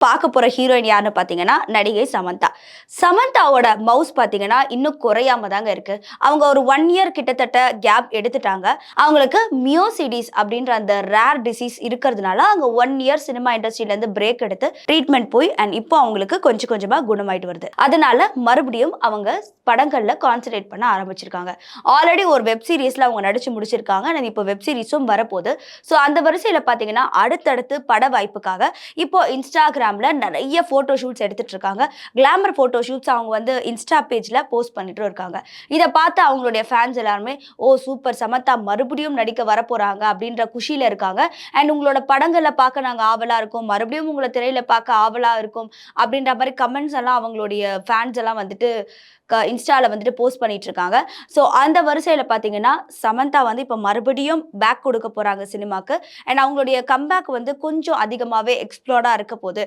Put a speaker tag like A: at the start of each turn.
A: பார்க்க போற ஹீரோயின் யாருன்னு பார்த்தீங்கன்னா, நடிகை சமந்தா. சமந்தாவோட மவுஸ் பார்த்தீங்கன்னா, இன்னும் குறையாம தாங்க இருக்கு. அவங்க ஒரு 1 இயர் கிட்டத்தட்ட கேப் எடுத்துட்டாங்க. அவங்களுக்கு மியோசிடிஸ் அப்படின்ற அந்த ரேர் டிசீஸ் இருக்கிறதுனால, அவங்க 1 இயர் சினிமா இண்டஸ்ட்ரியிலேருந்து பிரேக் எடுத்து ட்ரீட்மெண்ட் போய் இப்போ அவங்களுக்கு கொஞ்சம் கொஞ்சமா குணமாயிட்டு வருது. அதனால மறுபடியும் அவங்க படங்கள்ல கான்சன்ட்ரேட் பண்ண ஆரம்பிச்சிருக்காங்க. ஆல்ரெடி ஒரு வெப் சீரிஸ்ல அவங்க நடிச்சு முடிச்சிருக்காங்க. இப்போ வெப் சீரிஸும் வரப்போகுது. ஸோ அந்த வரிசையில பார்த்தீங்கன்னா, அடுத்தடுத்து பட வாய்ப்புக்காக இப்போ இன்ஸ்டாகிராம்ல நிறைய போட்டோ ஷூட்ஸ் எடுத்துட்டு இருக்காங்க. கிளாமர் போட்டோ ஷூட்ஸ் அவங்க வந்து இன்ஸ்டா பேஜ்ல போஸ்ட் பண்ணிட்டு இருக்காங்க. இதை பார்த்து அவங்களுடைய ஃபேன்ஸ் எல்லாருமே ஓ சூப்பர் சமந்தா மறுபடியும் நடிக்க வரப்போறாங்க அப்படின்ற குஷியில இருக்காங்க. அண்ட் உங்களோட படங்களை பார்க்க நாங்கள் ஆவலா இருக்கோம், மறுபடியும் உங்களை திரையில பார்க்க ஆவலா இருக்கும் அப்படின்ற மாதிரி கமெண்ட்ஸ் எல்லாம் அவங்களுடைய ஃபேன்ஸ் எல்லாம் வந்துட்டு இன்ஸ்டால வந்துட்டு போஸ்ட் பண்ணிட்டு இருக்காங்க. ஸோ அந்த வரிசையில் பார்த்தீங்கன்னா சமந்தா வந்து இப்போ மறுபடியும் பேக் கொடுக்க போறாங்க சினிமாக்கு. அண்ட் அவங்களுடைய கம்பேக் வந்து கொஞ்சம் அதிகமாகவே எக்ஸ்ப்ளோர்டா இருக்க போகுது.